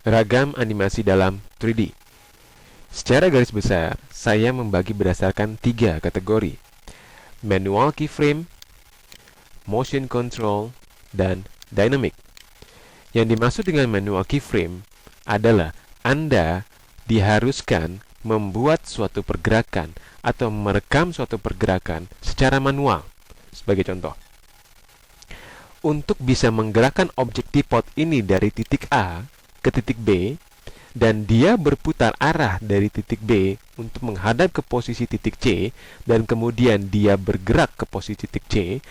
Ragam animasi dalam 3D. Secara garis besar, saya membagi berdasarkan 3 kategori: manual keyframe, motion control, dan dynamic. Yang dimaksud dengan manual keyframe adalah Anda diharuskan membuat suatu pergerakan atau merekam suatu pergerakan secara manual. Sebagai contoh, untuk bisa menggerakkan objek tripod ini dari titik A ke titik B, dan dia berputar arah dari titik B untuk menghadap ke posisi titik C, dan kemudian dia bergerak ke posisi titik C,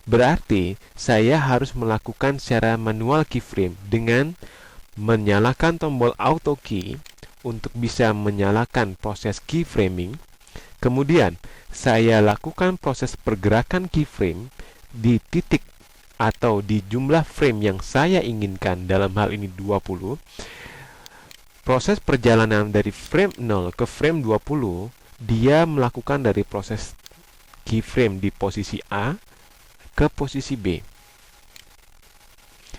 berarti saya harus melakukan secara manual keyframe dengan menyalakan tombol auto key untuk bisa menyalakan proses keyframing. Kemudian saya lakukan proses pergerakan keyframe di titik atau di jumlah frame yang saya inginkan, dalam hal ini 20. Proses perjalanan dari frame 0 ke frame 20, dia melakukan dari proses keyframe di posisi A ke posisi B.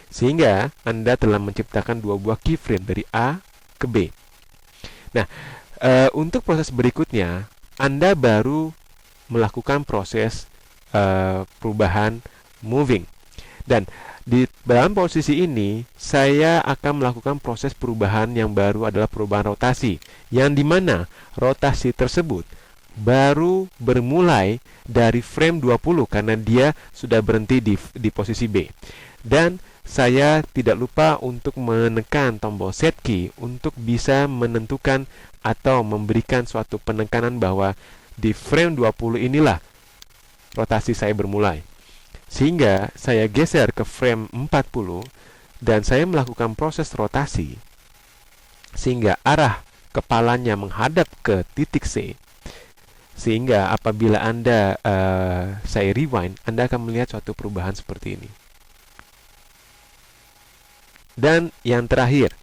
Sehingga Anda telah menciptakan 2 buah keyframe dari A ke B. Nah, untuk proses berikutnya, Anda baru melakukan proses perubahan moving. Dan di dalam posisi ini, saya akan melakukan proses perubahan yang baru adalah perubahan rotasi, yang dimana rotasi tersebut baru bermulai dari frame 20 karena dia sudah berhenti di posisi B. Dan saya tidak lupa untuk menekan tombol set key untuk bisa menentukan atau memberikan suatu penekanan bahwa di frame 20 inilah rotasi saya bermulai. Sehingga saya geser ke frame 40 dan saya melakukan proses rotasi sehingga arah kepalanya menghadap ke titik C. Sehingga apabila Anda saya rewind, Anda akan melihat suatu perubahan seperti ini. Dan yang terakhir,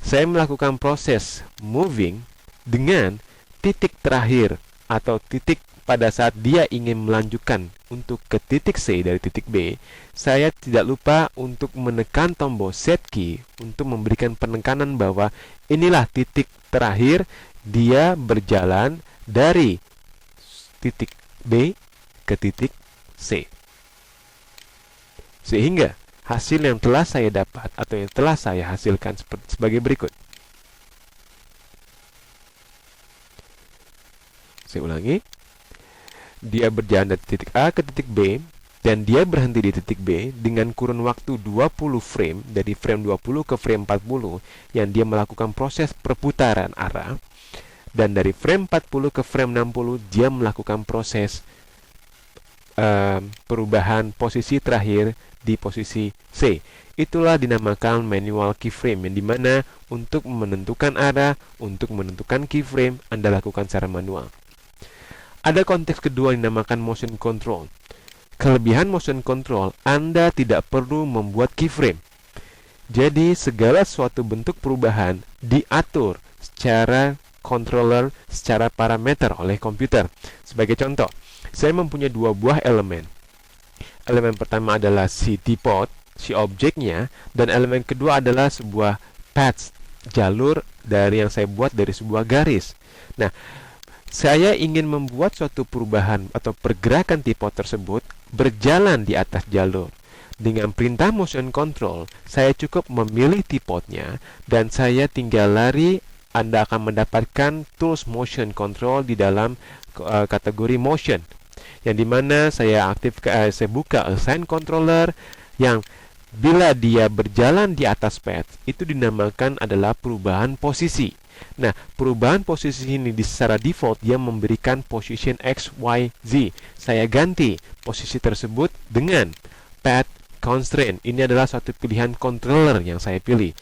saya melakukan proses moving dengan titik terakhir atau titik pada saat dia ingin melanjutkan untuk ke titik C dari titik B. Saya tidak lupa untuk menekan tombol set key untuk memberikan penekanan bahwa inilah titik terakhir dia berjalan dari titik B ke titik C. Sehingga hasil yang telah saya dapat atau yang telah saya hasilkan sebagai berikut. Saya ulangi. Dia berjalan dari titik A ke titik B dan dia berhenti di titik B dengan kurun waktu 20 frame, dari frame 20 ke frame 40 yang dia melakukan proses perputaran arah, dan dari frame 40 ke frame 60 dia melakukan proses perubahan posisi terakhir di posisi C. Itulah dinamakan manual keyframe, yang dimana untuk menentukan arah, untuk menentukan keyframe, Anda lakukan secara manual. Ada konteks kedua yang dinamakan motion control. Kelebihan motion control, Anda tidak perlu membuat keyframe. Jadi segala suatu bentuk perubahan diatur secara controller, secara parameter oleh komputer. Sebagai contoh, saya mempunyai 2 buah elemen. Elemen pertama adalah si tripod, si objeknya, dan elemen kedua adalah sebuah path, jalur dari yang saya buat dari sebuah garis. Nah, saya ingin membuat suatu perubahan atau pergerakan tripod tersebut berjalan di atas jalur. Dengan perintah motion control, saya cukup memilih tripodnya dan saya tinggal lari. Anda akan mendapatkan tools motion control di dalam kategori motion, yang dimana saya buka assign controller, yang bila dia berjalan di atas path itu dinamakan adalah perubahan posisi. Nah, perubahan posisi ini secara default dia memberikan position X, Y, Z. Saya ganti posisi tersebut dengan path constraint. Ini adalah suatu pilihan controller yang saya pilih.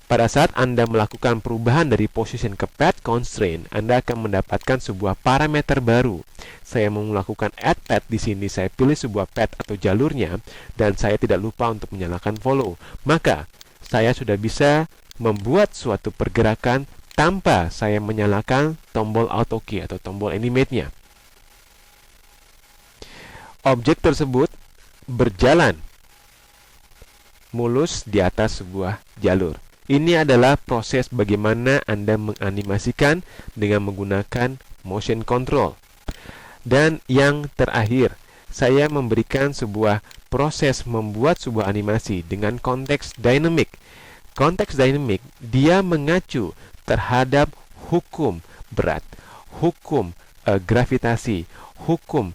Pada saat Anda melakukan perubahan dari position ke path constraint, Anda akan mendapatkan sebuah parameter baru. Saya mau melakukan add path di sini, saya pilih sebuah path atau jalurnya, dan saya tidak lupa untuk menyalakan follow. Maka saya sudah bisa membuat suatu pergerakan tanpa saya menyalakan tombol auto key atau tombol animate-nya. Objek tersebut berjalan mulus di atas sebuah jalur. Ini adalah proses bagaimana Anda menganimasikan dengan menggunakan motion control. Dan yang terakhir, saya memberikan sebuah proses membuat sebuah animasi dengan konteks dynamic. Konteks dynamic, dia mengacu terhadap hukum berat, hukum gravitasi, hukum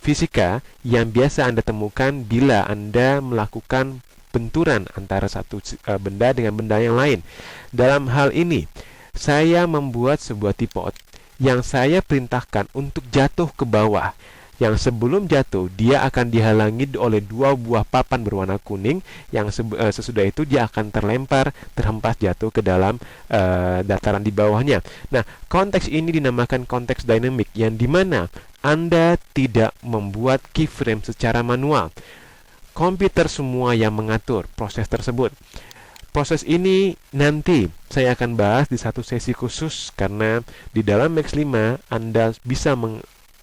fisika yang biasa Anda temukan bila Anda melakukan benturan antara satu benda dengan benda yang lain. Dalam hal ini, saya membuat sebuah tripod yang saya perintahkan untuk jatuh ke bawah. Yang sebelum jatuh, dia akan dihalangi oleh 2 buah papan berwarna kuning, yang sesudah itu dia akan terhempas jatuh ke dalam dataran di bawahnya. Nah, konteks ini dinamakan konteks dynamic, yang dimana Anda tidak membuat keyframe secara manual. Komputer semua yang mengatur proses tersebut. Proses ini nanti saya akan bahas di satu sesi khusus, karena di dalam Max 5 Anda bisa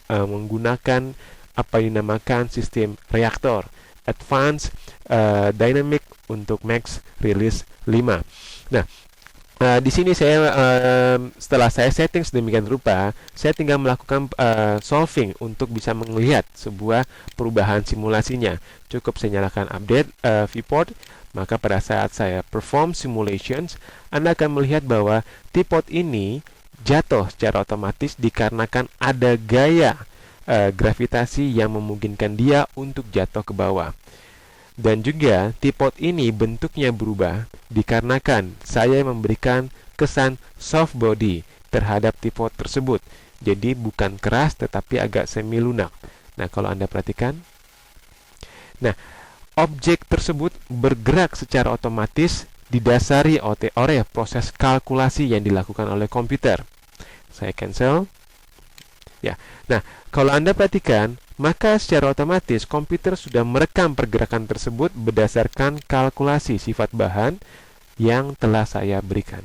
menggunakan apa yang dinamakan sistem reaktor Advanced Dynamic untuk Max Release 5. Nah, di sini saya setelah saya setting sedemikian rupa, saya tinggal melakukan solving untuk bisa melihat sebuah perubahan simulasinya. Cukup saya nyalakan update viewport, maka pada saat saya perform simulations, Anda akan melihat bahwa tripod ini jatuh secara otomatis dikarenakan ada gaya gravitasi yang memungkinkan dia untuk jatuh ke bawah. Dan juga tripod ini bentuknya berubah dikarenakan saya memberikan kesan soft body terhadap tripod tersebut. Jadi bukan keras tetapi agak semi lunak. Nah, kalau Anda perhatikan, nah, objek tersebut bergerak secara otomatis didasari oleh proses kalkulasi yang dilakukan oleh komputer. Saya cancel. Ya. Nah, kalau Anda perhatikan, maka secara otomatis komputer sudah merekam pergerakan tersebut berdasarkan kalkulasi sifat bahan yang telah saya berikan.